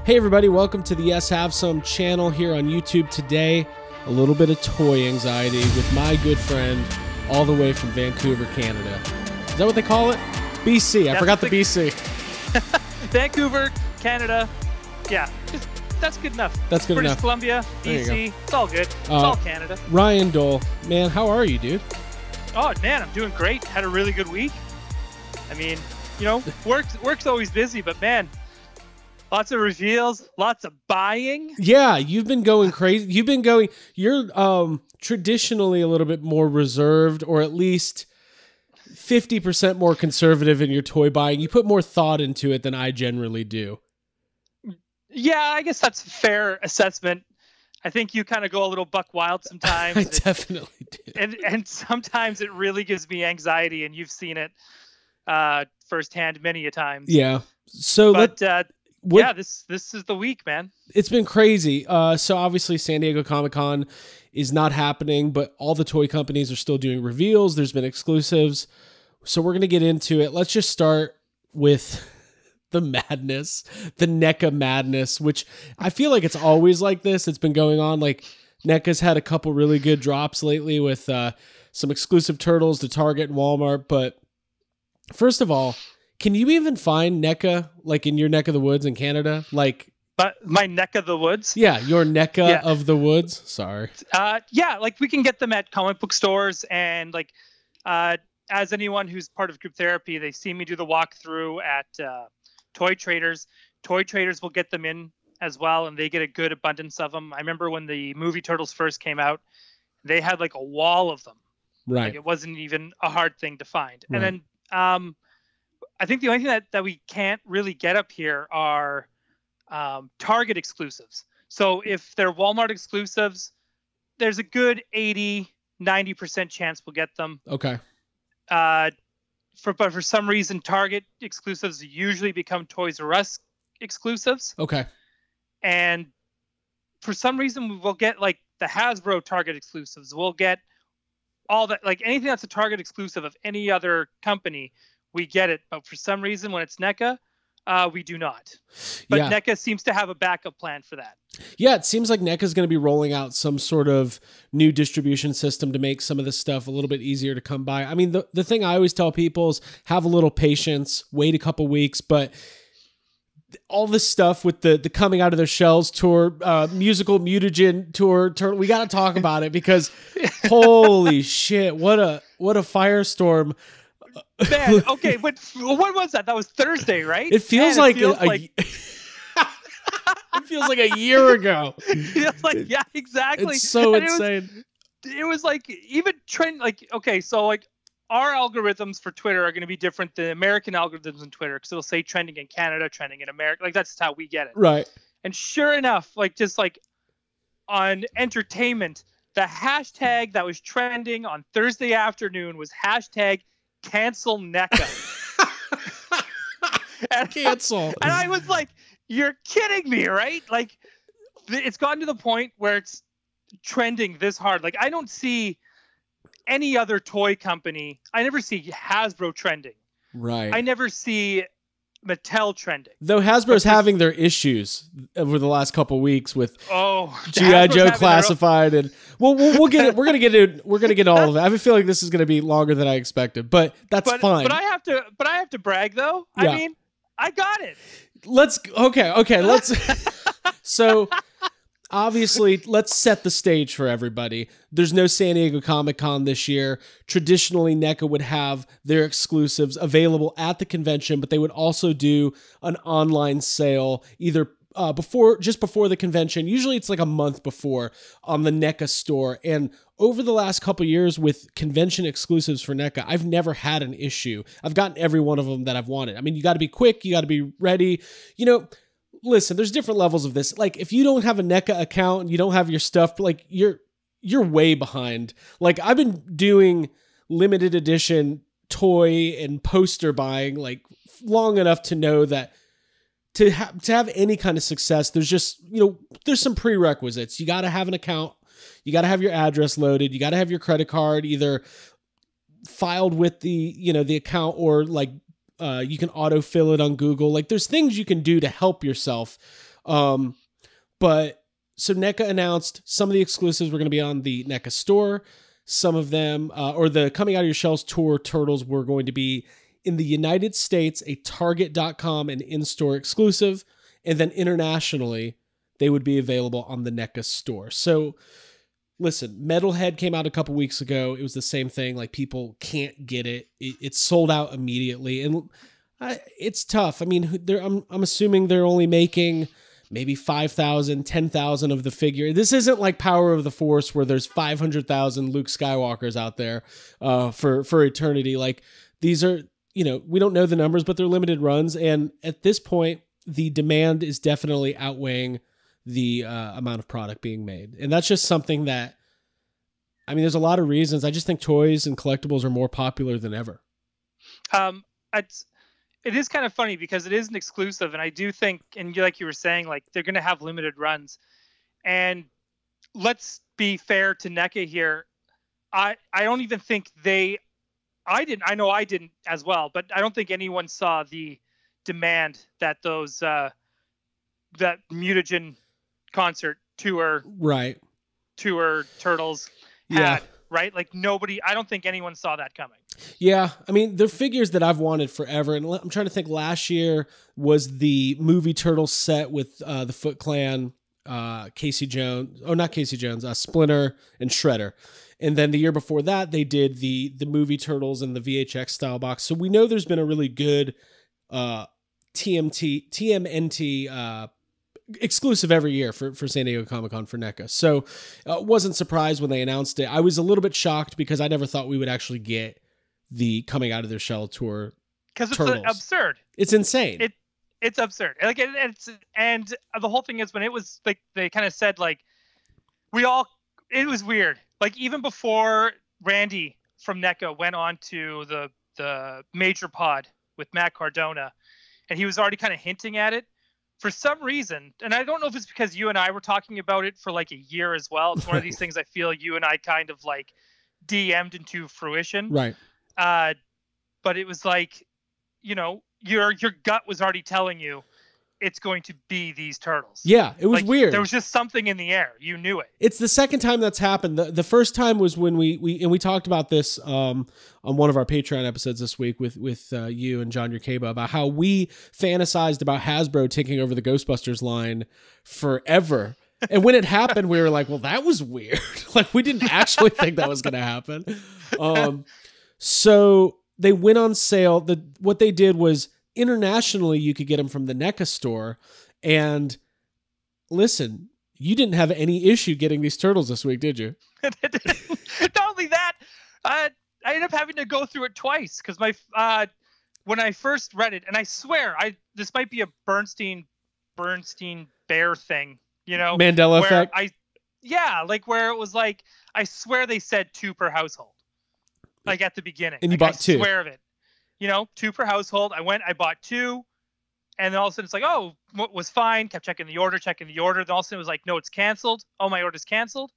Hey everybody, welcome to the Yes Have Some channel here on YouTube. Today, a little bit of toy anxiety with my good friend all the way from Vancouver, Canada. Is that what they call it? BC. I forgot the BC. Vancouver, Canada. Yeah, that's good enough. That's good British enough. Columbia, BC. It's all good. It's all Canada. Ryan Dole, man, how are you, dude? Oh man, I'm doing great. Had a really good week. I mean, you know, work's always busy, but man, lots of reveals, lots of buying. Yeah, you've been going crazy. You're traditionally a little bit more reserved, or at least 50% more conservative in your toy buying. You put more thought into it than I generally do. Yeah, I guess that's a fair assessment. I think you kind of go a little buck wild sometimes. I definitely do. And sometimes it really gives me anxiety, and you've seen it firsthand many a times. Yeah. So yeah, this is the week, man. It's been crazy. So obviously San Diego Comic-Con is not happening, but all the toy companies are still doing reveals. There's been exclusives. So we're going to get into it. Let's just start with the madness, the Neca Madness, which I feel like it's always like this. It's been going on. Like Neca's had a couple really good drops lately with some exclusive turtles to Target and Walmart. But first of all, can you even find Neca like in your neck of the woods in Canada? Like, but my neck of the woods? Yeah, your Neca of the woods. Sorry. Yeah, like we can get them at comic book stores, and like as anyone who's part of group therapy, they see me do the walkthrough at Toy Traders. Toy Traders will get them in as well, and they get a good abundance of them. I remember when the movie Turtles first came out, they had like a wall of them. Right. Like, it wasn't even a hard thing to find. Right. And then I think the only thing that we can't really get up here are Target exclusives. So if they're Walmart exclusives, there's a good 80-90% chance we'll get them. Okay. But for some reason, Target exclusives usually become Toys R Us exclusives. Okay. And for some reason, we'll get like the Hasbro Target exclusives. We'll get all that, like anything that's a Target exclusive of any other company, we get it. But for some reason, when it's NECA, we do not. But yeah. NECA seems to have a backup plan for that. Yeah, it seems like NECA is going to be rolling out some sort of new distribution system to make some of this stuff a little bit easier to come by. I mean, the thing I always tell people is have a little patience, wait a couple weeks, but all this stuff with the coming out of their shells tour, musical mutagen tour, we got to talk about it because holy shit, what a firestorm. Man, okay, but what was that? That was Thursday, right? It feels like it feels like a year ago. It feels like, yeah, exactly. It's so insane. It was like even trend, like, okay, so like our algorithms for Twitter are going to be different than American algorithms in Twitter, because it'll say trending in Canada, trending in America. Like that's how we get it. Right. And sure enough, like just like on entertainment, the hashtag that was trending on Thursday afternoon was hashtag cancel NECA. Cancel. And I was like, you're kidding me, right? Like, it's gotten to the point where it's trending this hard. Like, I don't see any other toy company. I never see Hasbro trending. Right. I never see Mattel trending. Though Hasbro's having their issues over the last couple weeks with G.I. Joe Classified, and we'll get it. We're gonna get all of it. I have a feeling this is gonna be longer than I expected, but that's fine. But I have to brag though. Yeah. I mean, I got it. Let's so obviously, let's set the stage for everybody. There's no San Diego Comic-Con this year. Traditionally, NECA would have their exclusives available at the convention, but they would also do an online sale either just before the convention. Usually it's like a month before on the NECA store. And over the last couple of years with convention exclusives for NECA, I've never had an issue. I've gotten every one of them that I've wanted. I mean, you got to be quick. You got to be ready. You know, listen, there's different levels of this. Like if you don't have a NECA account and you don't have your stuff, like you're way behind. Like I've been doing limited edition toy and poster buying like long enough to know that to have any kind of success, there's just, there's some prerequisites. You got to have an account. You got to have your address loaded. You got to have your credit card either filed with the account, or like you can autofill it on Google. Like there's things you can do to help yourself. But so NECA announced some of the exclusives were going to be on the NECA store. Some of them, or the Coming Out of Your Shells tour turtles, were going to be in the United States, a Target.com and in-store exclusive. And then internationally, they would be available on the NECA store. So listen, Metalhead came out a couple weeks ago. It was the same thing. Like, people can't get it. It's sold out immediately. And it's tough. I mean, I'm assuming they're only making maybe 5,000, 10,000 of the figure. This isn't like Power of the Force where there's 500,000 Luke Skywalkers out there for eternity. Like, these are, we don't know the numbers, but they're limited runs. And at this point, the demand is definitely outweighing the amount of product being made. And that's just something that, I mean, there's a lot of reasons. I just think toys and collectibles are more popular than ever. It is kind of funny because it is an exclusive, and I do think, and like you were saying, like, they're going to have limited runs. And let's be fair to NECA here. I don't even think I know I didn't as well, but I don't think anyone saw the demand that those that Mutagen concert tour turtles had, right? Like, nobody, I don't think anyone saw that coming. Yeah, I mean, they're figures that I've wanted forever, and I'm trying to think. Last year was the movie Turtles set with the Foot Clan, Casey Jones, not Casey Jones, Splinter and Shredder. And then the year before that, they did the movie Turtles in the VHX style box. So we know there's been a really good TMNT exclusive every year for San Diego Comic-Con for NECA. So wasn't surprised when they announced it. I was a little bit shocked because I never thought we would actually get the Coming Out of Their Shell tour, because it's absurd. It's insane. It's absurd. Like, and the whole thing is, when it was like, they kind of said, like, it was weird. Like, even before Randy from NECA went on to the major pod with Matt Cardona, and he was already kind of hinting at it for some reason. And I don't know if it's because you and I were talking about it for like a year as well. It's one of these things I feel you and I kind of like DM'd into fruition. Right. But it was like, your gut was already telling you it's going to be these turtles. Yeah, it was weird. There was just something in the air. You knew it. It's the second time that's happened. The first time was when we talked about this on one of our Patreon episodes this week with you and John Yerkeba about how we fantasized about Hasbro taking over the Ghostbusters line forever. And when it happened, we were like, well, that was weird. Like, we didn't actually think that was going to happen. So they went on sale. What they did was, internationally, you could get them from the NECA store. And listen, you didn't have any issue getting these turtles this week, did you? Not only that, I ended up having to go through it twice because when I first read it, and I swear this might be a Bernstein Bear thing, Mandela effect. Where it was like, I swear they said 2 per household, like at the beginning. And you bought 2. I swear of it. 2 per household. I bought 2, and then all of a sudden it's like, oh, what was fine. Kept checking the order. Then all of a sudden it was like, no, it's canceled. Oh, my order's canceled.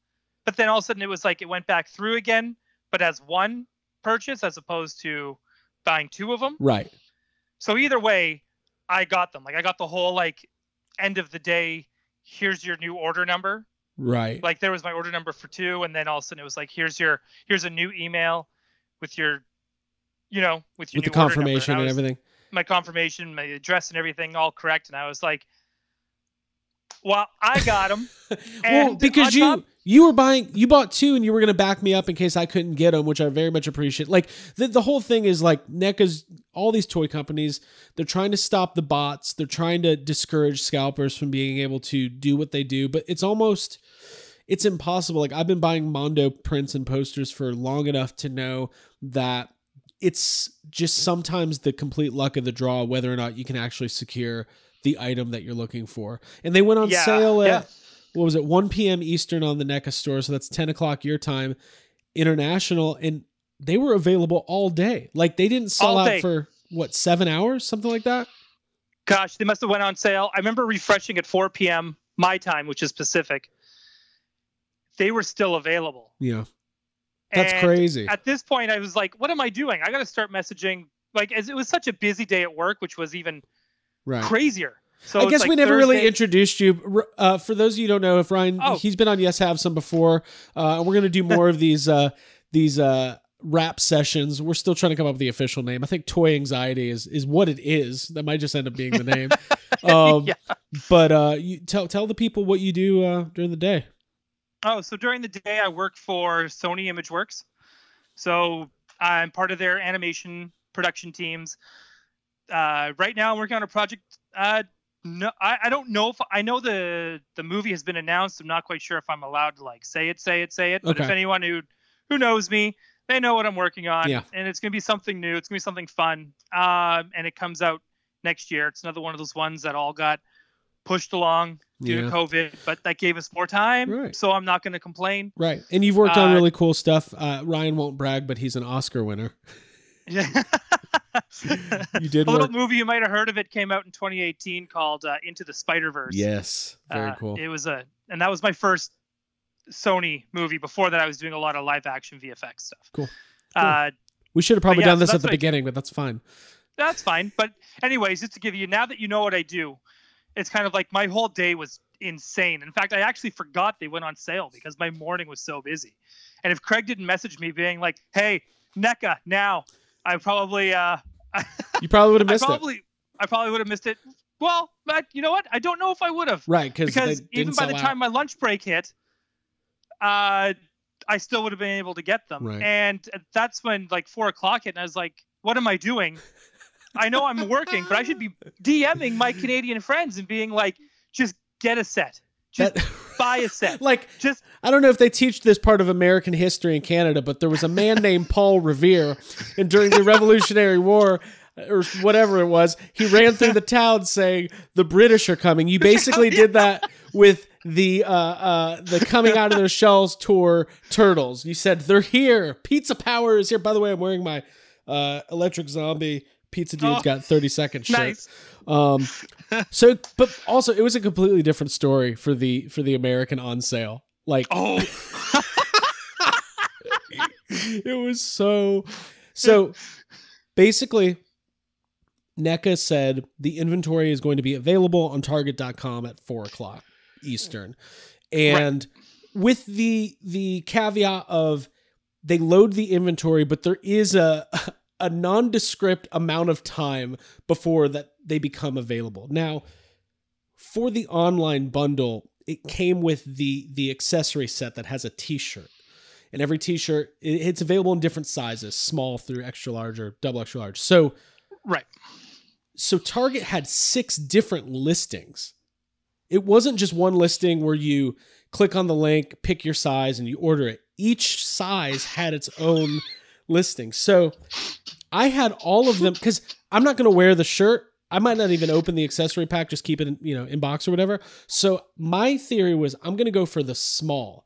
But then all of a sudden it was like, it went back through again, but as one purchase as opposed to buying 2 of them. Right. So either way, I got them. Like, I got the whole, like, end of the day, here's your new order number. Right. Like, there was my order number for 2, and then all of a sudden it was like, here's a new email with your with the confirmation and everything. My confirmation, my address and everything all correct. And I was like, well, I got them. Well, because you bought 2 and you were going to back me up in case I couldn't get them, which I very much appreciate. Like, the whole thing is like, NECA's, all these toy companies, they're trying to stop the bots. They're trying to discourage scalpers from being able to do what they do, but it's impossible. Like, I've been buying Mondo prints and posters for long enough to know that it's just sometimes the complete luck of the draw whether or not you can actually secure the item that you're looking for. And they went on sale at, what was it, 1 p.m. Eastern on the NECA store, so that's 10 o'clock your time, international, and they were available all day. Like, they didn't sell out for, 7 hours? Something like that? Gosh, they must have went on sale. I remember refreshing at 4 p.m. my time, which is Pacific. They were still available. Yeah. That's crazy. At this point, I was like, what am I doing? I got to start messaging. Like, as it was such a busy day at work, which was even crazier. So I it's guess like we never really Thursday- introduced you. For those of you who don't know, if Ryan, Oh. he's been on Yes Have Some before, and we're going to do more of these rap sessions. We're still trying to come up with the official name. I think Toy Anxiety is what it is. That might just end up being the name. Yeah. But you tell the people what you do during the day. Oh, so during the day I work for Sony ImageWorks. So I'm part of their animation production teams. Right now I'm working on a project. No, I don't know if I know the movie has been announced. I'm not quite sure if I'm allowed to like say it. But Okay. if anyone who knows me, they know what I'm working on. Yeah. And it's gonna be something new. It's gonna be something fun. And it comes out next year. It's another one of those ones that all got pushed along due to COVID, but that gave us more time. Right. So I'm not gonna complain. Right. And you've worked on really cool stuff. Ryan won't brag, but he's an Oscar winner. Yeah. You did a little work. movie, you might have heard of it, came out in 2018 called Into the Spider-Verse. Yes. Very cool. It was and that was my first Sony movie. Before that, I was doing a lot of live action VFX stuff. Cool. We should have probably done this so at the that's beginning, but that's fine. That's fine. But anyways, just to give you, now that you know what I do, it's kind of like my whole day was insane. In fact, I actually forgot they went on sale because my morning was so busy. And if Craig didn't message me being like, "Hey, NECA, now," I probably You probably would have missed it. I probably would have missed it. Well, but you know what? I don't know if I would have. Right, because even by the time my lunch break hit, I still would have been able to get them. Right. And that's when like 4 o'clock hit, and I was like, "What am I doing? I know I'm working, but I should be DMing my Canadian friends and being like, just get a set, just buy a set." Like, just I don't know if they teach this part of American history in Canada, but there was a man named Paul Revere, and during the Revolutionary War, or whatever it was, he ran through the town saying, "The British are coming." You basically did that with the Coming Out of Their Shells tour Turtles. You said, "They're here. Pizza Power is here." By the way, I'm wearing my Electric Zombie Pizza Dude's got 30-second shirt. nice. So, but also it was a completely different story for the American on sale. Like, Oh, it was so basically NECA said the inventory is going to be available on target.com at 4:00 Eastern. And with the caveat of they load the inventory, but there is a nondescript amount of time before that they become available. Now, for the online bundle, it came with the accessory set that has a t-shirt. And every t-shirt, it's available in different sizes, small through extra large or double extra large. So Target had 6 different listings. It wasn't just one listing where you click on the link, pick your size, and you order it. Each size had its own listing. So I had all of them because I'm not going to wear the shirt. I might not even open the accessory pack, just keep it in box or whatever. So my theory was I'm going to go for the small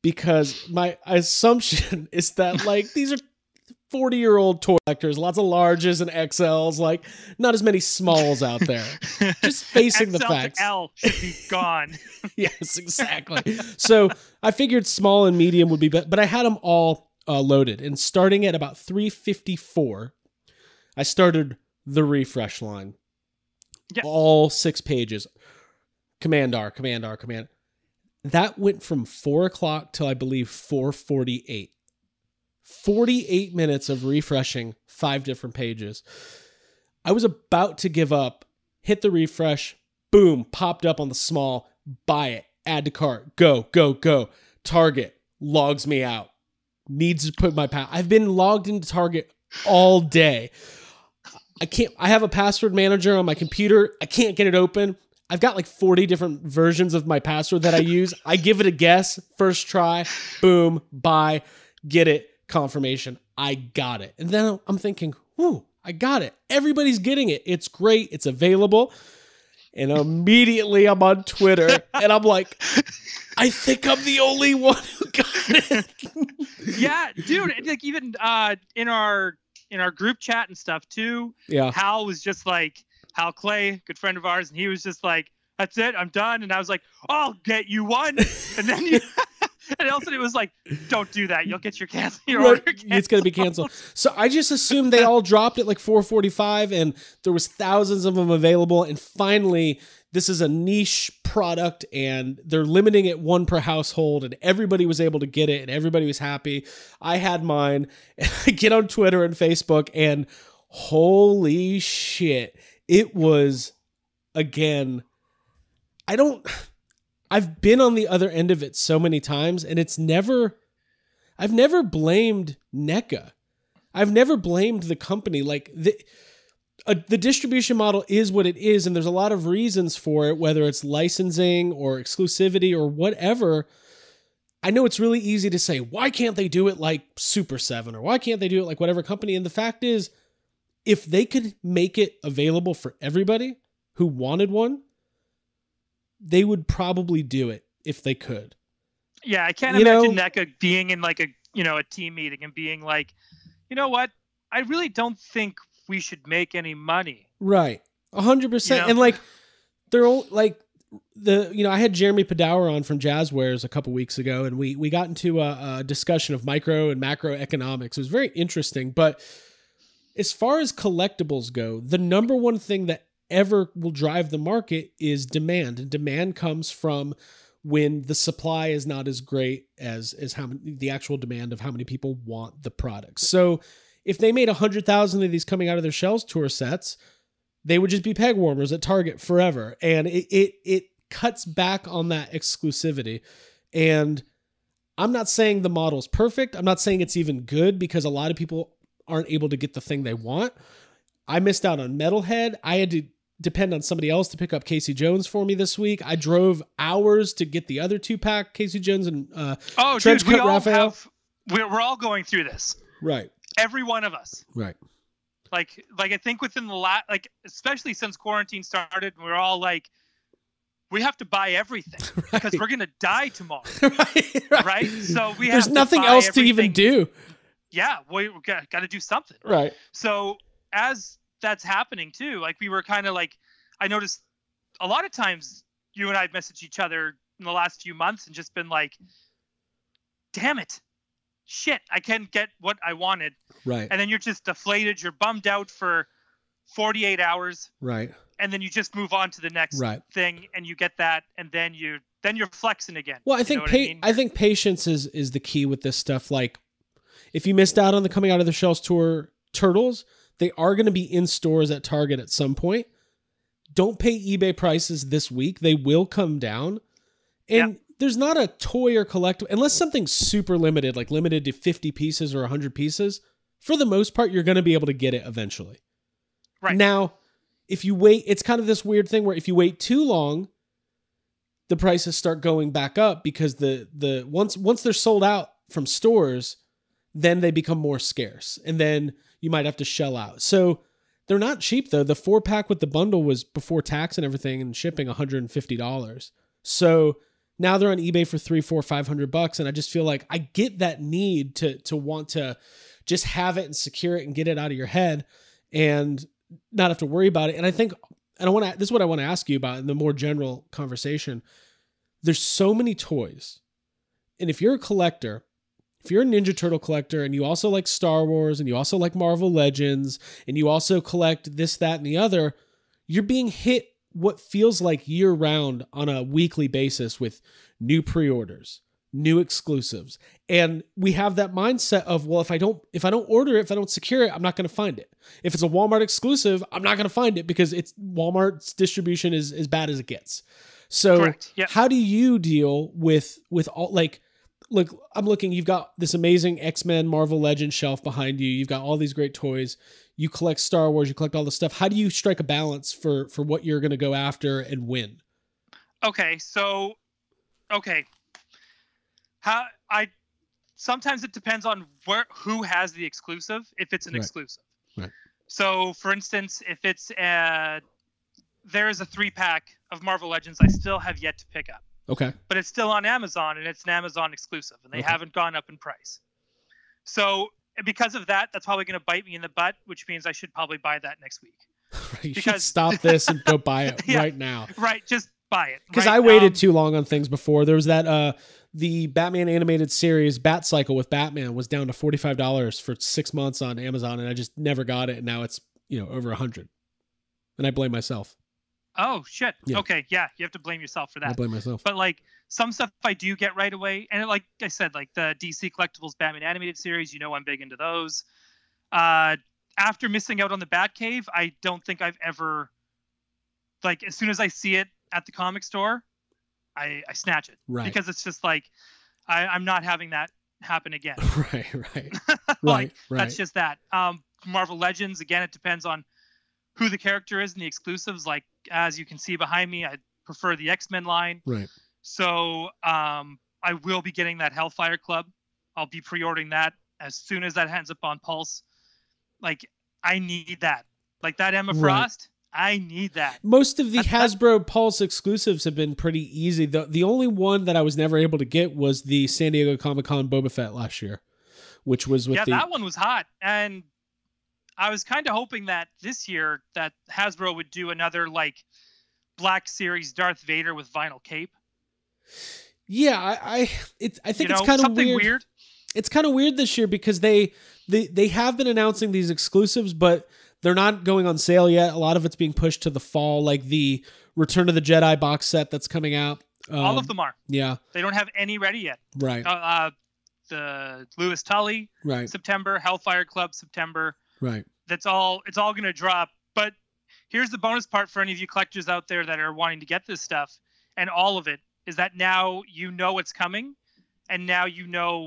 because my assumption is that like these are 40-year-old toy collectors, lots of larges and XLs, like not as many smalls out there. Just facing the XL facts. to L should be gone. Yes, exactly. So I figured small and medium would be better, but I had them all loaded. And starting at about 354, I started the refresh line. Yeah. All 6 pages. Command R, Command R, Command. That went from 4:00 till I believe 4:48. 48 minutes of refreshing 5 different pages. I was about to give up, hit the refresh, boom, popped up on the small, buy it, add to cart, go, go, go. Target logs me out. Needs to put my I've been logged into Target all day. I have a password manager on my computer. I can't get it open. I've got like 40 different versions of my password that I use. I give it a guess, first try, boom, buy, get it, confirmation. I got it. And then I'm thinking, whoo, I got it. Everybody's getting it. It's great. It's available. And immediately I'm on Twitter and I'm like, I think I'm the only one who got it. Yeah, dude. Like even in our group chat and stuff too. Yeah. Hal was just like, Hal Clay, good friend of ours, and he was just like, "That's it, I'm done." And I was like, "I'll get you one." And then And also it was like, don't do that. You'll get your Right. order canceled. It's going to be canceled. So I just assumed they all dropped at like 445 and there was thousands of them available. And finally, this is a niche product and they're limiting it one per household and everybody was able to get it and everybody was happy. I had mine. And I get on Twitter and Facebook and holy shit. It was, again, I've been on the other end of it so many times and I've never blamed Neca. I've never blamed the company. Like the distribution model is what it is. And there's a lot of reasons for it, whether it's licensing or exclusivity or whatever. I know it's really easy to say, why can't they do it like Super 7 or why can't they do it like whatever company? And the fact is, if they could make it available for everybody who wanted one, they would probably do it if they could. Yeah, I can't imagine Neca being in like a team meeting and being like, you know what? I really don't think we should make any money. Right. 100%. And like, they're all like I had Jeremy Padower on from Jazzwares a couple weeks ago and we got into a discussion of micro and macroeconomics. It was very interesting, but as far as collectibles go, the number one thing that ever will drive the market is demand. And demand comes from when the supply is not as great as how many, the actual demand of how many people want the product. So if they made 100,000 of these coming out of their Shells Tour sets, they would just be peg warmers at Target forever. And it cuts back on that exclusivity. And I'm not saying the model's perfect. I'm not saying it's even good because a lot of people aren't able to get the thing they want. I missed out on Metalhead. I had to depend on somebody else to pick up Casey Jones for me this week. I drove hours to get the other 2-pack, Casey Jones and Trench Coat Raphael. We're all going through this. Right. Every one of us. Right. Like I think within the especially since quarantine started, we're all like, we have to buy everything because we're going to die tomorrow. Right. So there's nothing else to even do. Yeah. We got to do something. Right. So as that's happening too, like we were kind of like, I noticed a lot of times you and I have messaged each other in the last few months and just been like, damn it, shit, I can't get what I wanted. Right. And then you're just deflated. You're bummed out for 48 hours. Right. And then you just move on to the next thing and you get that. And then you're flexing again. Well, I think, I think patience is the key with this stuff. Like if you missed out on the coming out of the Shells Tour turtles, they are going to be in stores at Target at some point. Don't pay eBay prices this week. They will come down. And there's not a toy or collectible, unless something's super limited, like limited to 50 pieces or 100 pieces. For the most part, you're going to be able to get it eventually. Right. Now, if you wait, it's kind of this weird thing where if you wait too long, the prices start going back up because once they're sold out from stores, then they become more scarce. And then you might have to shell out. So they're not cheap though. The 4-pack with the bundle was before tax and everything and shipping $150. So now they're on eBay for $300, $400, $500. And I just feel like I get that need to want to just have it and secure it and get it out of your head and not have to worry about it. And I think, this is what I want to ask you about in the more general conversation. There's so many toys. And if you're a collector, if you're a Ninja Turtle collector and you also like Star Wars and you also like Marvel Legends and you also collect this, that, and the other, you're being hit what feels like year round on a weekly basis with new pre-orders, new exclusives. And we have that mindset of, well, if I don't order it, if I don't secure it, I'm not going to find it. If it's a Walmart exclusive, I'm not going to find it because Walmart's distribution is as bad as it gets. So how do you deal with all, like, look, I'm looking, you've got this amazing X-Men Marvel Legends shelf behind you. You've got all these great toys. You collect Star Wars, you collect all this stuff. How do you strike a balance for what you're going to go after and win? Sometimes it depends on who has the exclusive, if it's an exclusive. Right. So for instance, if it's there is a 3-pack of Marvel Legends I still have yet to pick up. Okay. But it's still on Amazon and it's an Amazon exclusive and they haven't gone up in price. So because of that, that's probably going to bite me in the butt, which means I should probably buy that next week. You should stop this and go buy it right now. Right. Just buy it. Because I waited too long on things before. There was that the Batman animated series Bat Cycle with Batman was down to $45 for 6 months on Amazon, and I just never got it. And now it's, over 100, and I blame myself. Oh shit. Yeah. Okay. Yeah. You have to blame yourself for that. I blame myself. But like some stuff I do get right away. And like I said, like the DC Collectibles Batman animated series, I'm big into those. After missing out on the Batcave, I don't think I've ever, like, as soon as I see it at the comic store, I snatch it. Right. Because it's just like, I'm not having that happen again. Right. Like, that's just that. Marvel Legends, again, it depends on who the character is and the exclusives. Like, as you can see behind me, I prefer the X-Men line. Right. So I will be getting that Hellfire Club. I'll be pre-ordering that as soon as that ends up on Pulse. Like, I need that. Like, that Emma Frost, I need that. Most of the Hasbro Pulse exclusives have been pretty easy. The only one that I was never able to get was the San Diego Comic-Con Boba Fett last year, which was with that one was hot. And I was kind of hoping that this year that Hasbro would do another, like, Black Series Darth Vader with vinyl cape. Yeah, I think it's kind of weird. It's kind of weird this year because they have been announcing these exclusives, but they're not going on sale yet. A lot of it's being pushed to the fall, like the Return of the Jedi box set that's coming out. All of them are. Yeah. They don't have any ready yet. Right. The Lewis Tully, right. September, Hellfire Club, September. Right. It's all going to drop. But here's the bonus part for any of you collectors out there that are wanting to get this stuff, and all of it is that now it's coming, and now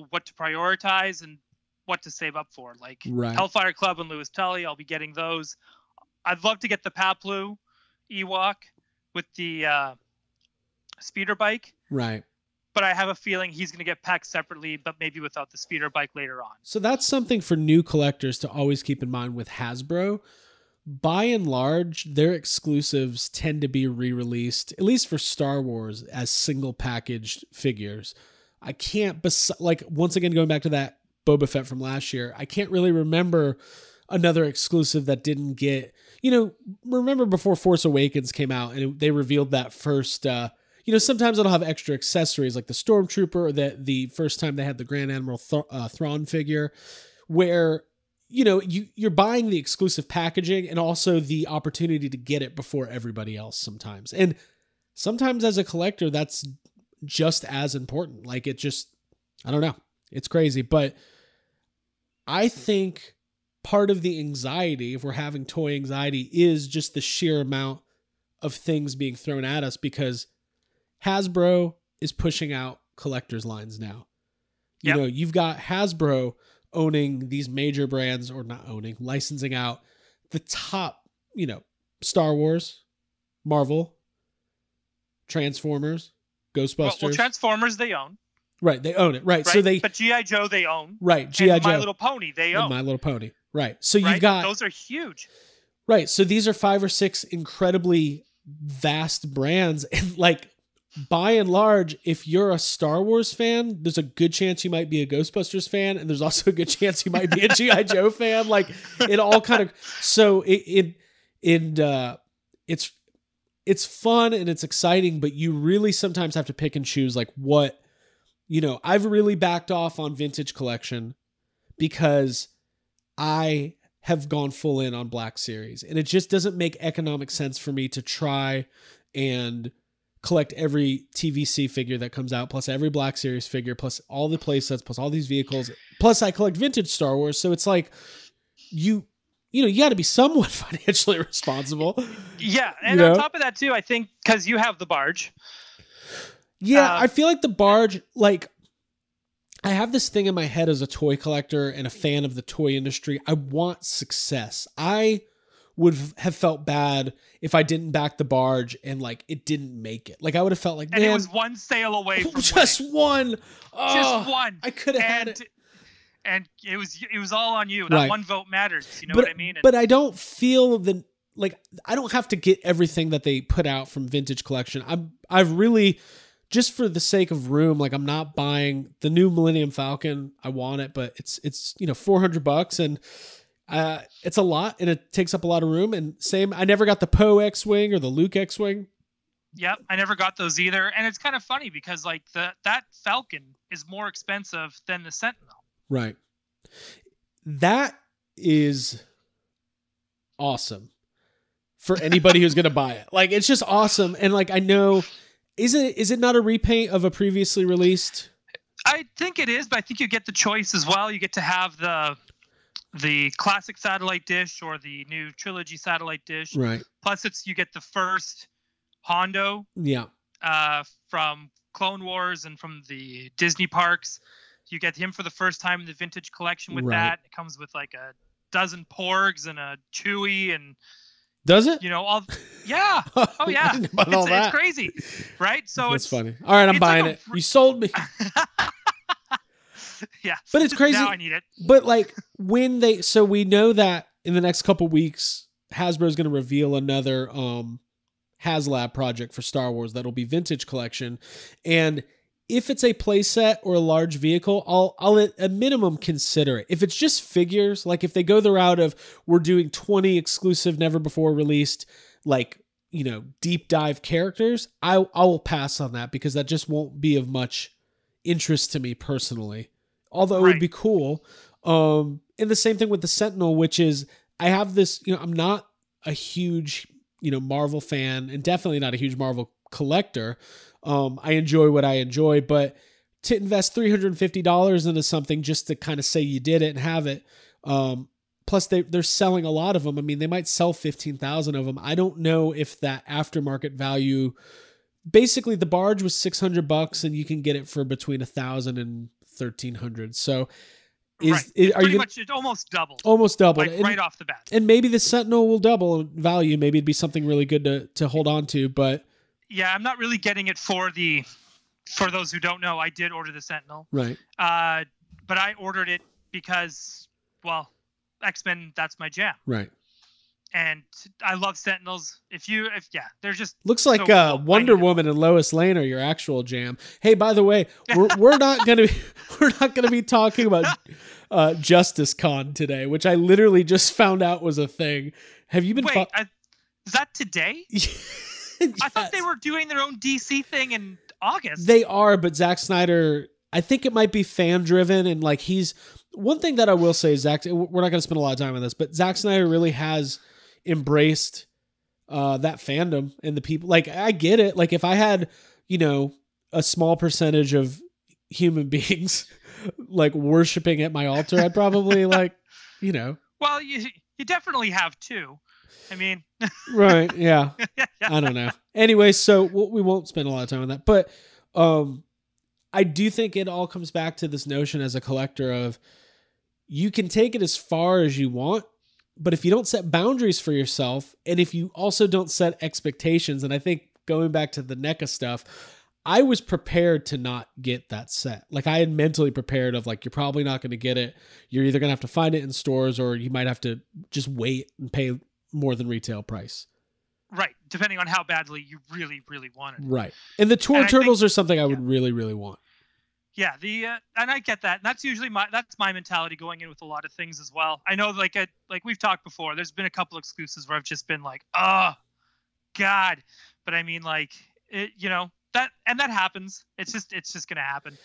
what to prioritize and what to save up for. Like Hellfire Club and Lewis Tully, I'll be getting those. I'd love to get the Paplu Ewok with the speeder bike. Right. But I have a feeling he's going to get packed separately, but maybe without the speeder bike later on. So that's something for new collectors to always keep in mind with Hasbro. By and large, their exclusives tend to be re-released, at least for Star Wars, as single packaged figures. I can't, once again, going back to that Boba Fett from last year, I can't really remember another exclusive that didn't get, remember before Force Awakens came out and they revealed that first, sometimes it'll have extra accessories like the Stormtrooper or the first time they had the Grand Admiral Thrawn figure where, you're buying the exclusive packaging and also the opportunity to get it before everybody else sometimes. And sometimes as a collector, that's just as important. Like I don't know. It's crazy. But I think part of the anxiety, if we're having toy anxiety, is just the sheer amount of things being thrown at us because Hasbro is pushing out collector's lines now. You've got Hasbro owning these major brands, or not owning, licensing out the top, Star Wars, Marvel, Transformers, Ghostbusters. Well, Transformers they own. Right, they own it. Right. So but G.I. Joe they own. Right, G.I. Joe. My Little Pony they own. My Little Pony. Right. So you've got those are huge. Right. So these are 5 or 6 incredibly vast brands, and like by and large, if you're a Star Wars fan, there's a good chance you might be a Ghostbusters fan, and there's also a good chance you might be a G.I. Joe fan. Like it all kind of it's fun and it's exciting, but you really sometimes have to pick and choose like what, I've really backed off on vintage collection because I have gone full in on Black Series, and it just doesn't make economic sense for me to try and collect every TVC figure that comes out, plus every Black Series figure, plus all the play sets, plus all these vehicles, plus I collect vintage Star Wars. So it's like you got to be somewhat financially responsible. Yeah, and on top of that too, I think because you have the barge. Yeah, I feel like the barge, like I have this thing in my head as a toy collector and a fan of the toy industry. I want success. I would have felt bad if I didn't back the barge and like it didn't make it. Like I would have felt like, and it was one sale away from just winning. one. Oh, just one. I could have had it. And it was all on you. That one vote matters. You know what I mean? But I don't feel I don't have to get everything that they put out from Vintage Collection. I've really, just for the sake of room, like I'm not buying the new Millennium Falcon. I want it, but it's $400 and it's a lot and it takes up a lot of room. And same, I never got the Poe X-Wing or the Luke X-Wing. Yep, I never got those either, and it's kind of funny because like that Falcon is more expensive than the Sentinel. Right. That is awesome for anybody who's going to buy it. Like, it's just awesome. And like, I know, is it not a repaint of a previously released? I think it is, but I think you get the choice as well. You get to have the classic satellite dish or the new trilogy satellite dish. Right. Plus you get the first Hondo. Yeah. From Clone Wars and from the Disney parks. You get him for the first time in the vintage collection with that. It comes with like a dozen Porgs and a Chewie and does it? You know, all yeah. Oh yeah. It's crazy. Right? So that's funny. All right, I'm buying it. You sold me. Yeah. But it's crazy. Now I need it. But like so we know that in the next couple weeks, Hasbro's going to reveal another HasLab project for Star Wars that'll be vintage collection. And if it's a playset or a large vehicle, I'll at a minimum consider it. If it's just figures, like if they go the route of we're doing 20 exclusive, never before released, like, you know, deep dive characters, I will pass on that because that just won't be of much interest to me personally. Although it would be cool. And the same thing with the Sentinel, which is I have this, you know, I'm not a huge, you know, Marvel fan and definitely not a huge Marvel collector. I enjoy what I enjoy, but to invest $350 into something just to kind of say you did it and have it. Plus they're selling a lot of them. I mean, they might sell 15,000 of them. I don't know if that aftermarket value, basically the barge was $600 and you can get it for between 1,000 and 1,300. So are you much it almost doubled. Almost doubled. Like right off the bat. And maybe the Sentinel will double in value. Maybe it'd be something really good to hold on to, but yeah, I'm not really getting it for those who don't know, I did order the Sentinel. Right. But I ordered it because, well, X-Men, that's my jam. Right. And I love Sentinels. They're just looks like so cool. Wonder Woman and Lois Lane are your actual jam. Hey, by the way, we're not gonna be talking about Justice Con today, which I literally just found out was a thing. Have you been? Wait, is that today? Yes. I thought they were doing their own DC thing in August. They are, but Zack Snyder, I think it might be fan driven, and like one thing that I will say is we're not going to spend a lot of time on this, but Zack Snyder really has embraced that fandom and the people. Like, I get it. Like, if I had, you know, a small percentage of human beings like worshiping at my altar, I'd probably like, you know. Well, you definitely have too. I mean, right. Yeah. I don't know. Anyway, so we won't spend a lot of time on that, but I do think it all comes back to this notion as a collector of you can take it as far as you want, but if you don't set boundaries for yourself, and if you also don't set expectations, and I think going back to the NECA stuff, I was prepared to not get that set. Like, I had mentally prepared of like, you're probably not going to get it. You're either going to have to find it in stores or you might have to just wait and pay more than retail price. Right. Depending on how badly you really, really want it. Right. And the Tour Turtles are something I would really, really want. Yeah. And I get that. And that's usually that's my mentality going in with a lot of things as well. I know like we've talked before, there's been a couple exclusives where I've just been like, oh God. But I mean, like, you know, that happens. It's just going to happen.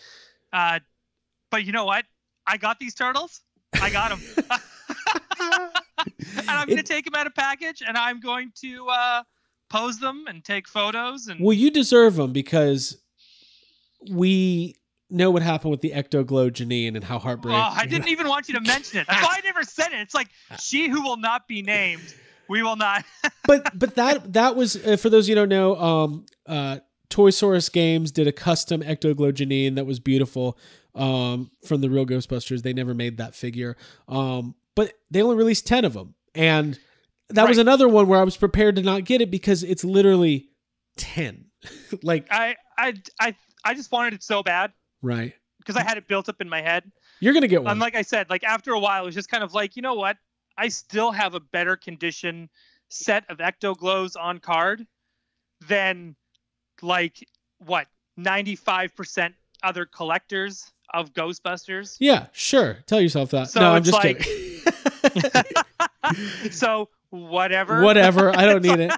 But you know what? I got these turtles. I got them. And I'm going to take them out of package, and I'm going to pose them and take photos. And well, you deserve them because we know what happened with the Ecto-Glow Janine and how heartbreaking. Oh, I didn't even want you to mention it. That's why I never said it. It's like, she who will not be named, we will not. but that was, for those you don't know, Toysaurus Games did a custom Ecto-Glow Janine that was beautiful from the real Ghostbusters. They never made that figure. But they only released 10 of them. And that was another one where I was prepared to not get it because it's literally 10. Like, I just wanted it so bad. Right. Because I had it built up in my head. You're going to get one. And like I said, like after a while, it was just kind of like, you know what? I still have a better condition set of Ecto-Glows on card than like, 95% other collectors of Ghostbusters. Yeah, sure. Tell yourself that. So no, I'm just like, kidding. So whatever. I don't need it.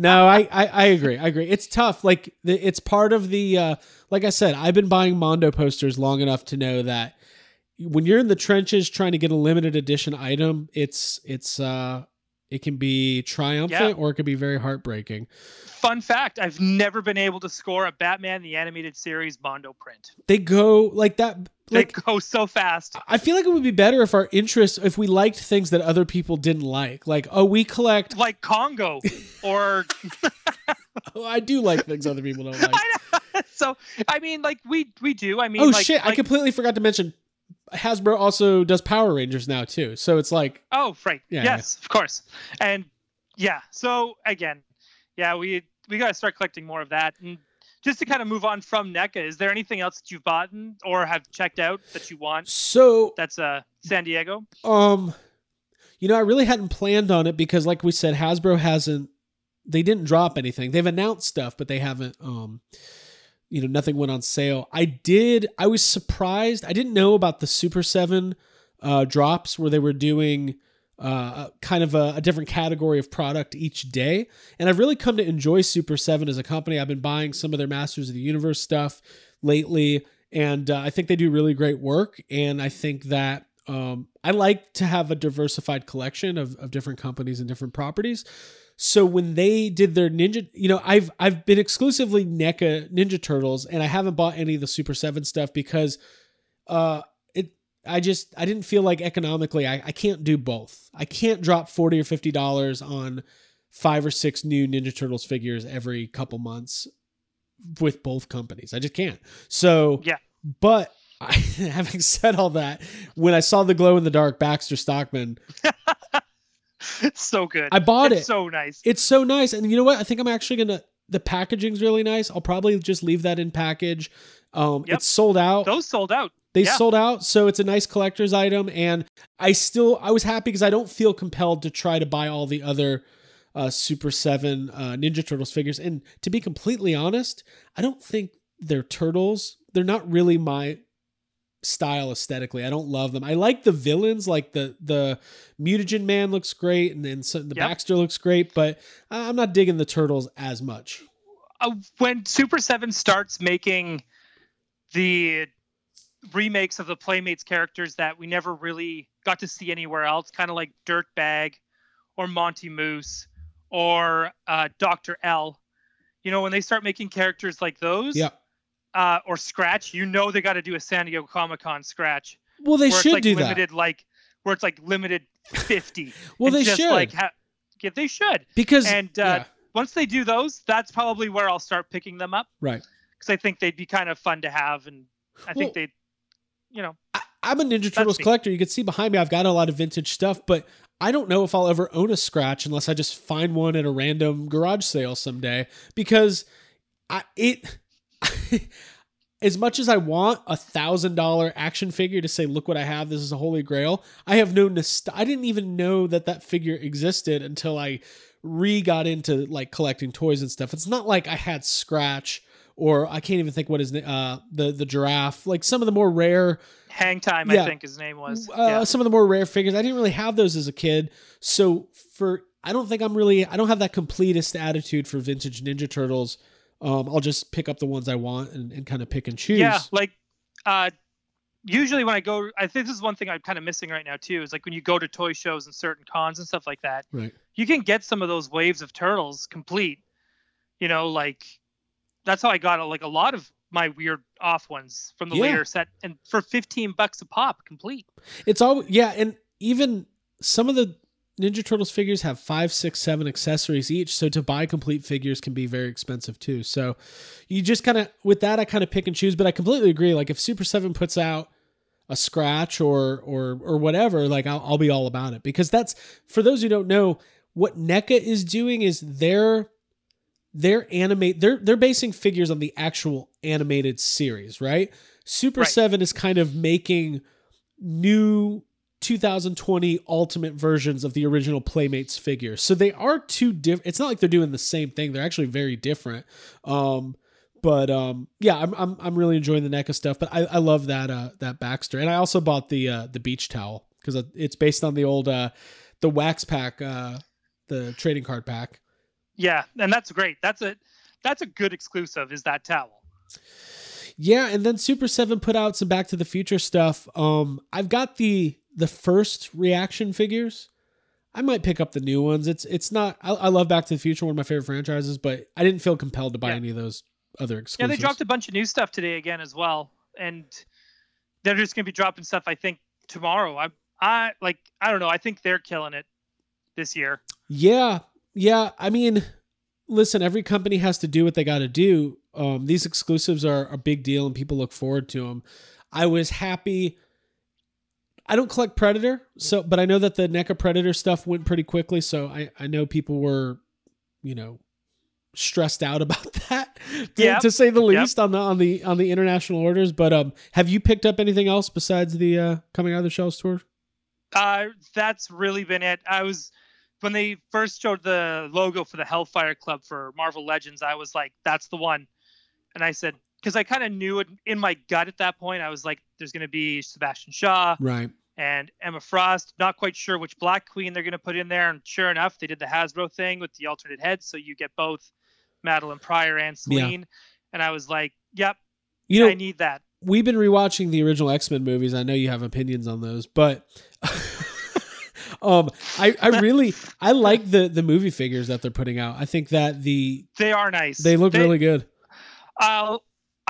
No, I agree. I agree. It's tough. Like it's part of the, like I said, I've been buying Mondo posters long enough to know that when you're in the trenches trying to get a limited edition item, it can be triumphant or it can be very heartbreaking. Fun fact, I've never been able to score a Batman the Animated Series Mondo print. They go like that. They go so fast. I feel like it would be better if our interests, if we liked things that other people didn't like. Like, oh, we collect... Like Congo or... Oh, I do like things other people don't like. I know. So, I mean, like, we do. I mean, oh, like, shit. I completely forgot to mention Hasbro also does Power Rangers now, too. So it's like... Oh, right. Yeah, yes, of course. And, yeah. So, again, yeah, we got to start collecting more of that. And just to kind of move on from NECA, is there anything else that you've bought or have checked out that you want? So that's San Diego. I really hadn't planned on it because, like we said, Hasbro they didn't drop anything. They've announced stuff, but they haven't. Nothing went on sale. I was surprised. I didn't know about the Super 7 drops where they were doing kind of a different category of product each day. And I've really come to enjoy Super 7 as a company. I've been buying some of their Masters of the Universe stuff lately, and I think they do really great work. And I think that I like to have a diversified collection of different companies and different properties. So when they did their Ninja, I've been exclusively NECA Ninja Turtles, and I haven't bought any of the Super 7 stuff because I didn't feel like economically I can't do both. I can't drop $40 or $50 on 5 or 6 new Ninja Turtles figures every couple months with both companies. I just can't. So, yeah. But having said all that, when I saw the glow in the dark Baxter Stockman, it's so good. I bought it. It's so nice. It's so nice. And you know what? I think I'm actually the packaging's really nice. I'll probably just leave that in package. It's sold out. Those sold out. They sold out, so it's a nice collector's item, and I was happy because I don't feel compelled to try to buy all the other Super 7 Ninja Turtles figures. And to be completely honest, I don't think they're turtles. They're not really my style aesthetically. I don't love them. I like the villains, like the Mutagen Man looks great, and then the Baxter looks great, but I'm not digging the turtles as much. When Super 7 starts making the remakes of the Playmates characters that we never really got to see anywhere else, kind of like Dirtbag or Monty Moose or Dr. L. When they start making characters like those, or Scratch, they got to do a San Diego Comic-Con Scratch. Well, they should do limited, that. Where it's like limited 50. Well, they should. They should. Because once they do those, that's probably where I'll start picking them up. Right. Because I think they'd be kind of fun to have, and I think they'd. I'm a Ninja Turtles collector. You can see behind me, I've got a lot of vintage stuff, but I don't know if I'll ever own a Scratch unless I just find one at a random garage sale someday, because as much as I want a $1,000 action figure to say, look what I have, this is a holy grail, I have I didn't even know that figure existed until I got into like collecting toys and stuff. It's not like I had Scratch, or I can't even think what his the giraffe, like some of the more rare Hang Time, I think his name was. Some of the more rare figures. I didn't really have those as a kid. So I don't have that completist attitude for vintage Ninja Turtles. I'll just pick up the ones I want and kind of pick and choose. Yeah. Like, usually when I go, I think this is one thing I'm kind of missing right now too, is like when you go to toy shows and certain cons and stuff like that, right? You can get some of those waves of turtles complete, like that's how I got a lot of my weird off ones from the later set, and for $15 a pop complete. It's all, and even some of the Ninja Turtles figures have 5, 6, 7 accessories each. So to buy complete figures can be very expensive too. So you just with that, I kind of pick and choose, but I completely agree. Like if Super 7 puts out a Scratch or whatever, like I'll be all about it, because that's, for those who don't know, what NECA is doing is they're basing figures on the actual animated series, right? Super 7 is kind of making new 2020 ultimate versions of the original Playmates figures. So they are two different. It's not like they're doing the same thing. They're actually very different. I'm really enjoying the NECA stuff, but I love that Baxter. And I also bought the beach towel because it's based on the old the wax pack, the trading card pack. Yeah, and that's great. That's a good exclusive, is that towel. Yeah, and then Super 7 put out some Back to the Future stuff. I've got the first reaction figures. I might pick up the new ones. It's not. I love Back to the Future, one of my favorite franchises, but I didn't feel compelled to buy any of those other exclusives. Yeah, they dropped a bunch of new stuff today again as well, and they're just gonna be dropping stuff, I think, tomorrow. I don't know. I think they're killing it this year. Yeah. I mean, listen, every company has to do what they got to do. These exclusives are a big deal and people look forward to them. I was happy. I don't collect Predator, but I know that the Neca Predator stuff went pretty quickly. So I know people were, stressed out about that, to say the least, on the international orders. But have you picked up anything else besides the coming out of the shelves tour? That's really been it. When they first showed the logo for the Hellfire Club for Marvel Legends, I was like, that's the one. And I said, because I kind of knew it in my gut at that point. I was like, there's going to be Sebastian Shaw, right, and Emma Frost. Not quite sure which Black Queen they're going to put in there. And sure enough, they did the Hasbro thing with the alternate heads. So you get both Madeline Pryor and Celine. Yeah. And I was like, yep, I need that. We've been rewatching the original X-Men movies. I know you have opinions on those, but I like the movie figures that they're putting out. I think that they are nice. They look really good. I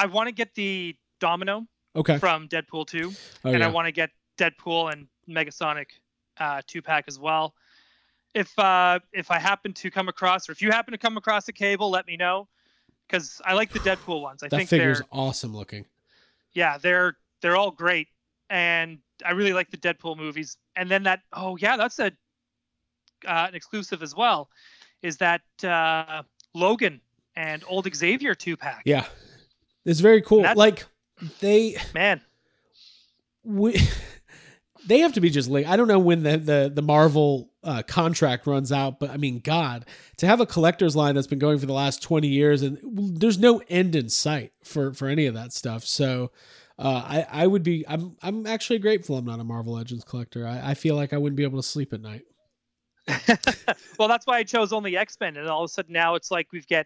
want to get the Domino from Deadpool 2, I want to get Deadpool and Megasonic 2-pack as well. If I happen to come across, or if you happen to come across a cable, let me know, because I like the Deadpool ones. I think figure's awesome looking. Yeah, they're all great, and I really like the Deadpool movies. And then that's an exclusive as well, is that Logan and Old Xavier 2-pack. Yeah, it's very cool. They have to be just late. I don't know when the Marvel contract runs out, but I mean, God, to have a collector's line that's been going for the last 20 years and there's no end in sight for any of that stuff. So I'm actually grateful I'm not a Marvel Legends collector. I feel like I wouldn't be able to sleep at night. Well, that's why I chose only X-Men. And all of a sudden now it's like we've got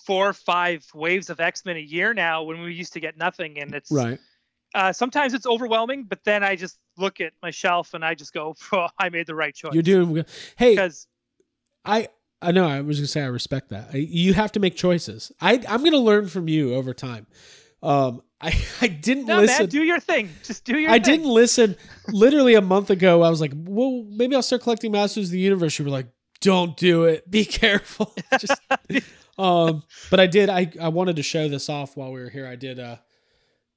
4 or 5 waves of X-Men a year now, when we used to get nothing. And it's right. Sometimes it's overwhelming, but then I just look at my shelf and I just go, oh, I made the right choice. You're doing good. Hey, because I know I was going to say I respect that. You have to make choices. I'm going to learn from you over time. I didn't listen. Man, do your thing. Just do your thing. I didn't listen. Literally a month ago, I was like, well, maybe I'll start collecting Masters of the Universe. You were like, don't do it. Be careful. But I did. I wanted to show this off while we were here. I did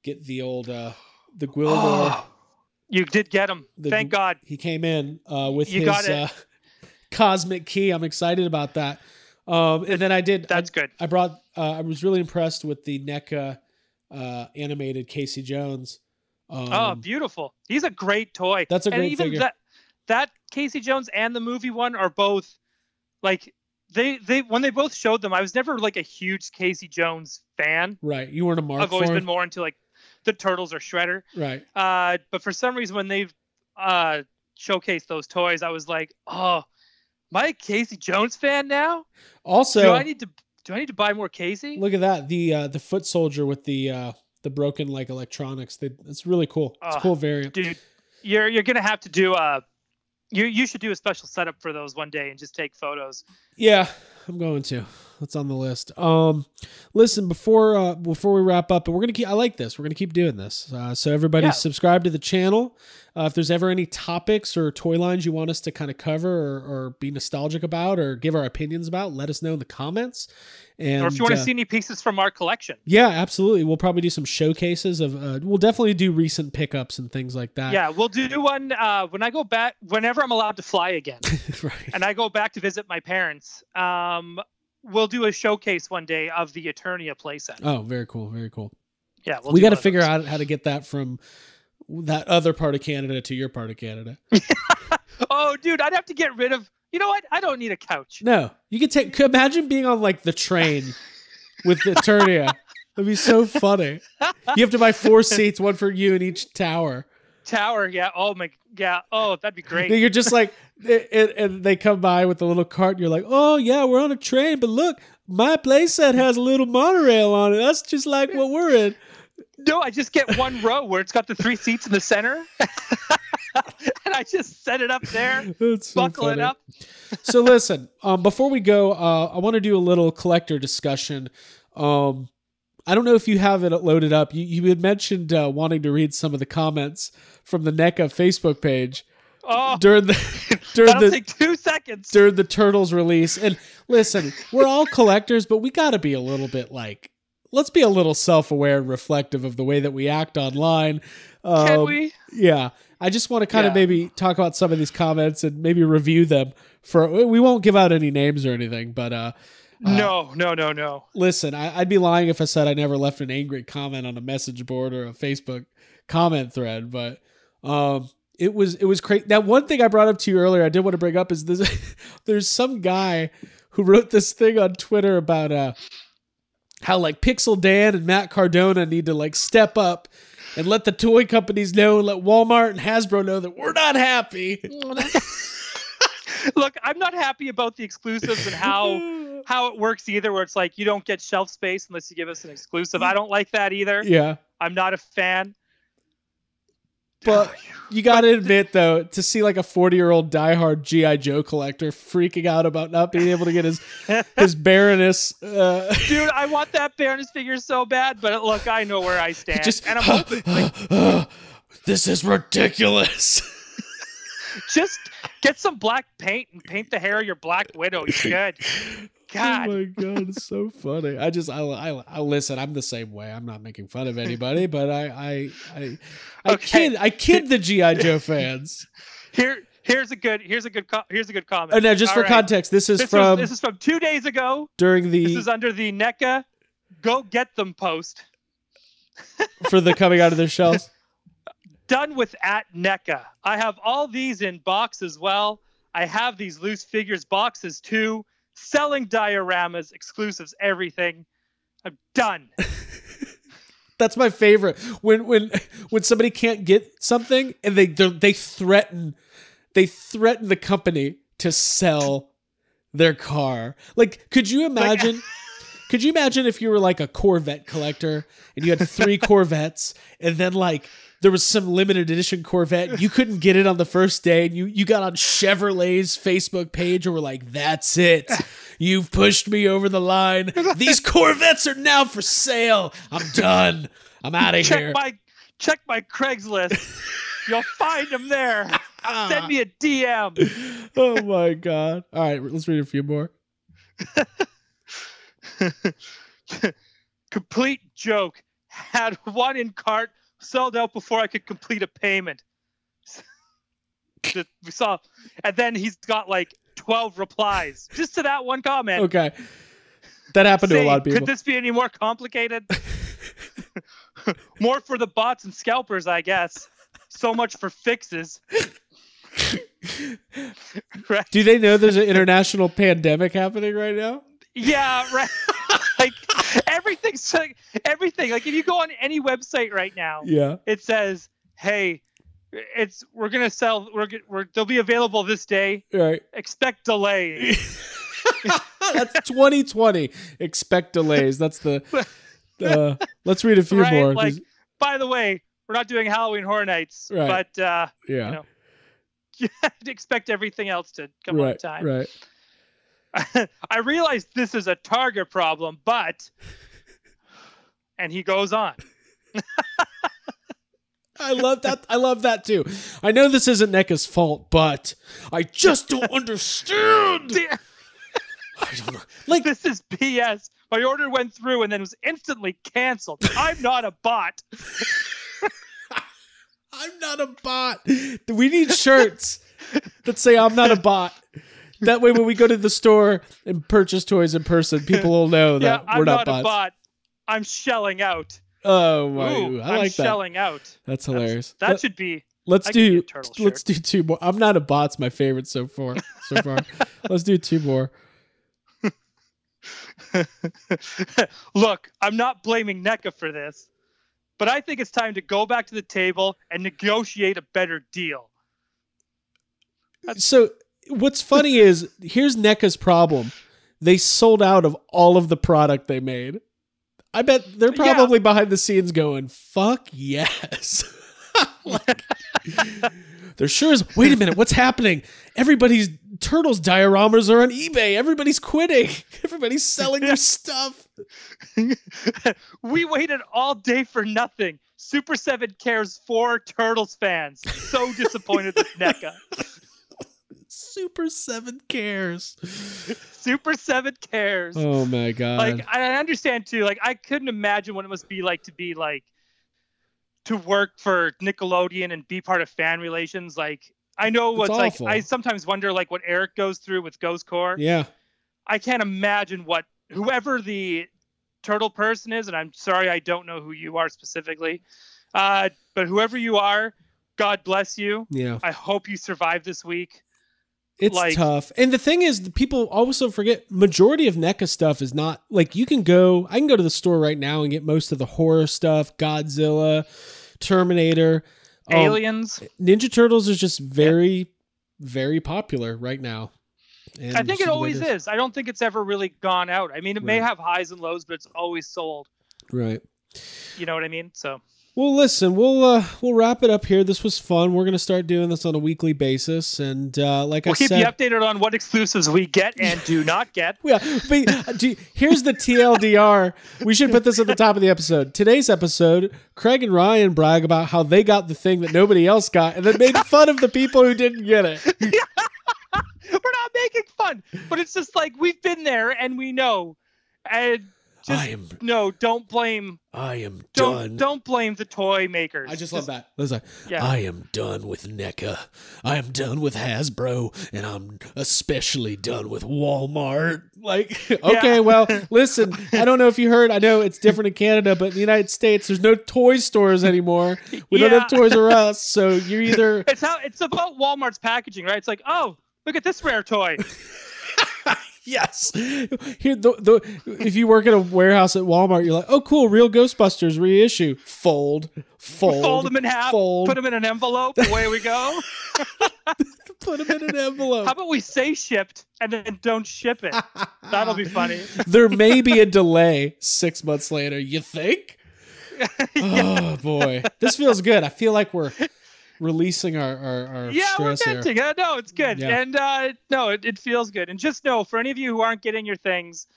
get the old the Gwildor. Oh, you did get him. Thank God. He came in with his cosmic key. I'm excited about that. And then I did. That's good. I brought. I was really impressed with the NECA animated Casey Jones. Beautiful. He's a great toy. That's a great figure. That Casey Jones and the movie one are both like they when they both showed them, I was never like a huge Casey Jones fan. Right. You weren't a mark. I've always been more into like the Turtles or Shredder. Right. But for some reason when they've showcased those toys, I was like, oh, am I a Casey Jones fan now? Also, do I need to buy more Casey? Look at that. The foot soldier with the broken like electronics. It's really cool. It's a cool variant. Dude, you're gonna have to do you should do a special setup for those one day and just take photos. Yeah, I'm going to. That's on the list. Listen, before we wrap up, and we're gonna keep. I like this. We're gonna keep doing this. So everybody, subscribe to the channel. If there's ever any topics or toy lines you want us to kind of cover or be nostalgic about or give our opinions about, let us know in the comments. And, or if you want to see any pieces from our collection. Yeah, absolutely. We'll probably do some showcases of. We'll definitely do recent pickups and things like that. Yeah, we'll do one when I go back. Whenever I'm allowed to fly again, right. And I go back to visit my parents. We'll do a showcase one day of the Eternia playset. Oh, very cool. Very cool. Yeah, we got to figure out how to get that from that other part of Canada to your part of Canada. Oh, dude, I'd have to get rid of. You know what? I don't need a couch. No, you could imagine being on like the train with the Eternia. That'd be so funny. You have to buy 4 seats, one for you in each tower. tower. Yeah. Oh my. Yeah. Oh, that'd be great. You're just like, and they come by with a little cart. And you're like, oh yeah, we're on a train, but look, my playset has a little monorail on it. That's just like what we're in. No, I just get one row where it's got the 3 seats in the center, and I just set it up there, buckle it up. So listen, before we go, I want to do a little collector discussion. I don't know if you have it loaded up. You had mentioned wanting to read some of the comments from the NECA Facebook page during that'll take 2 seconds during the Turtles release. And listen, we're all collectors, but we got to be a little bit like, let's be a little self-aware and reflective of the way that we act online. Can we? Yeah. I just want to kind of maybe talk about some of these comments and maybe review them. We won't give out any names or anything, but no. Listen, I'd be lying if I said I never left an angry comment on a message board or a Facebook comment thread, but it was crazy. Now, one thing I brought up to you earlier, I did want to bring up is this: there's some guy who wrote this thing on Twitter about how like Pixel Dan and Matt Cardona need to like step up and let the toy companies know, and let Walmart and Hasbro know that we're not happy. Look, I'm not happy about the exclusives and how it works either, where it's like you don't get shelf space unless you give us an exclusive. I don't like that either. Yeah. I'm not a fan. But you got to admit, though, to see like a 40-year-old diehard G.I. Joe collector freaking out about not being able to get his Baroness. Dude, I want that Baroness figure so bad, but look, I know where I stand. And I'm hoping, this is ridiculous. Just get some black paint and paint the hair of your Black Widow. You're good. God. Oh my God, it's so funny. I listen. I'm the same way. I'm not making fun of anybody, but I kid the GI Joe fans. Here's a good comment. Oh, now, just for context, this is from 2 days ago. This is under the NECA Go Get Them post for the coming out of their shells. Done with at NECA. I have all these in box as well. I have these loose figures boxes too. Selling dioramas, exclusives, everything. I'm done. That's my favorite. When somebody can't get something and they threaten the company to sell their car. Like, could you imagine? Could you imagine if you were like a Corvette collector and you had 3 Corvettes, and then like there was some limited edition Corvette and you couldn't get it on the first day, and you got on Chevrolet's Facebook page and were like, that's it. You've pushed me over the line. These Corvettes are now for sale. I'm done. I'm out of here. Check my Craigslist. You'll find them there. Send me a DM. Oh my God. All right, let's read a few more. Complete joke. Had one in cart, sold out before I could complete a payment. We saw, and then he's got like 12 replies just to that one comment. Okay, that happened to a lot of people. Could this be any more complicated? More for the bots and scalpers, I guess. So much for fixes. Right. Do they know there's an international pandemic happening right now? Yeah, right. Like everything. Like if you go on any website right now, yeah, it says, "Hey, we're gonna sell. They'll be available this day. Right. Expect delays." That's 2020. Expect delays. That's the. Let's read a few more. Like, by the way, we're not doing Halloween Horror Nights, right. But yeah, you have to expect everything else to come on time. Right. I realize this is a Target problem, but, and he goes on. I love that too. I know this isn't NECA's fault, but I just don't understand. I don't know. Like, this is BS. My order went through and then was instantly canceled. I'm not a bot. I'm not a bot. We need shirts that say I'm not a bot. That way, when we go to the store and purchase toys in person, people will know that we're not bots. I'm not a bot. I'm shelling out. Oh my! I like I'm shelling out. That's hilarious. That should be. Let's do 2 more. I'm not a bot's my favorite so far. Let's do 2 more. Look, I'm not blaming NECA for this. but I think it's time to go back to the table and negotiate a better deal. So what's funny is, here's NECA's problem. They sold out of all of the product they made. I bet they're probably behind the scenes going, fuck yes. Like, there sure is. Wait a minute, what's happening? Everybody's Turtles dioramas are on eBay. Everybody's quitting. Everybody's selling their stuff. We waited all day for nothing. Super 7 cares for Turtles fans. So disappointed with NECA. Super 7 cares. Super 7 cares. Oh my God. Like, I understand too. Like, I couldn't imagine what it must be like to work for Nickelodeon and be part of fan relations. Like, I know what's like, I sometimes wonder like what Eric goes through with Ghost Core. Yeah. I can't imagine what whoever the turtle person is, and I'm sorry I don't know who you are specifically. But whoever you are, God bless you. Yeah. I hope you survive this week. It's tough. And the thing is, people also forget, majority of NECA stuff is not like, I can go to the store right now and get most of the horror stuff, Godzilla, Terminator, Aliens. Ninja Turtles is just very, very popular right now. And I think it always is. I don't think it's ever really gone out. I mean, it may have highs and lows, but it's always sold. Right. You know what I mean? So. Well, listen, we'll wrap it up here. This was fun. We're going to start doing this on a weekly basis. And like I said, we'll keep you updated on what exclusives we get and do not get. Yeah, but here's the TLDR. We should put this at the top of the episode. Today's episode, Craig and Ryan brag about how they got the thing that nobody else got and then make fun of the people who didn't get it. We're not making fun, but it's just like we've been there and we know. And don't blame. I am done. Don't blame the toy makers. I just love that. I am done with NECA. I am done with Hasbro, and I'm especially done with Walmart. Like, okay, well, listen, I don't know if you heard. I know it's different in Canada, but in the United States, there's no toy stores anymore. We don't have Toys R Us, so you're either. It's about Walmart's packaging, right? It's like, oh, look at this rare toy. Yes. Here, if you work at a warehouse at Walmart, you're like, oh, cool, real Ghostbusters reissue. Fold them in half, put them in an envelope, away we go. Put them in an envelope. How about we say shipped and then don't ship it? That'll be funny. There may be a delay 6 months later, you think? Oh, boy. This feels good. I feel like we're releasing our stress we're venting. No, it's good. Yeah. And it feels good. And just know, for any of you who aren't getting your things,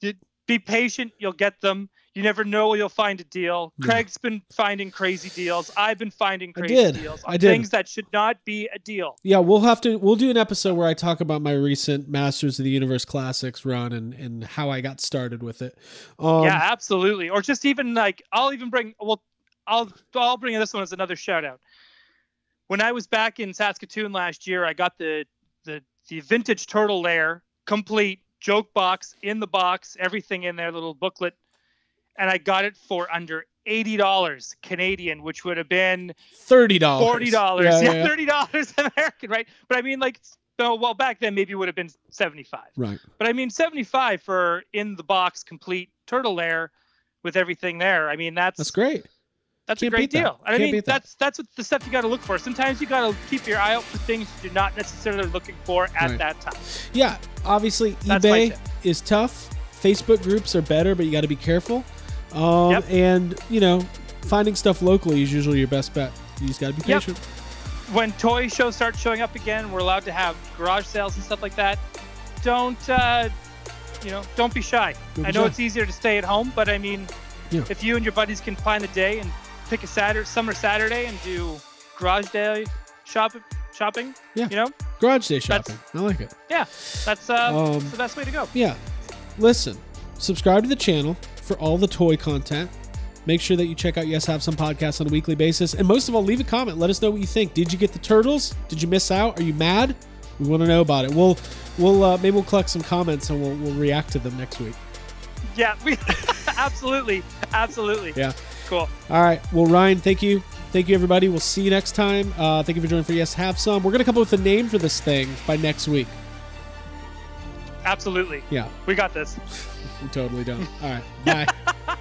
be patient. You'll get them. You never know, you'll find a deal. Craig's been finding crazy deals. I've been finding crazy deals on things that should not be a deal. Yeah, we'll do an episode where I talk about my recent Masters of the Universe Classics run and how I got started with it. Yeah, absolutely. Or just even like, I'll bring this one as another shout out. When I was back in Saskatoon last year, I got the vintage turtle lair, complete, joke box, in the box, everything in there, little booklet. And I got it for under $80 Canadian, which would have been $30. $40. Yeah, $30 American, right? But I mean, like, back then maybe it would have been $75. Right. But I mean, $75 for in the box, complete turtle lair with everything there. I mean, that's great. That's a great deal. I mean, that's what the stuff you got to look for. Sometimes you got to keep your eye out for things you're not necessarily looking for at that time. Yeah, obviously eBay is tough. Facebook groups are better, but you got to be careful. And finding stuff locally is usually your best bet. You just got to be patient. When toy shows start showing up again, we're allowed to have garage sales and stuff like that. Don't be shy. I know it's easier to stay at home, but I mean, if you and your buddies can find a day and pick a summer Saturday and do garage day shopping. Garage day shopping. I like it. Yeah, that's the best way to go. Yeah, listen, subscribe to the channel for all the toy content. Make sure that you check out Yes Have Some podcast on a weekly basis, and most of all, leave a comment. Let us know what you think. Did you get the turtles? Did you miss out? Are you mad? We want to know about it. Maybe we'll collect some comments and we'll react to them next week. Yeah, absolutely. Yeah. Cool. All right. Well, Ryan, thank you. Thank you, everybody. We'll see you next time. Thank you for joining for Yes Have Some. We're going to come up with a name for this thing by next week. Absolutely. Yeah. We got this. We totally don't. All right. Bye.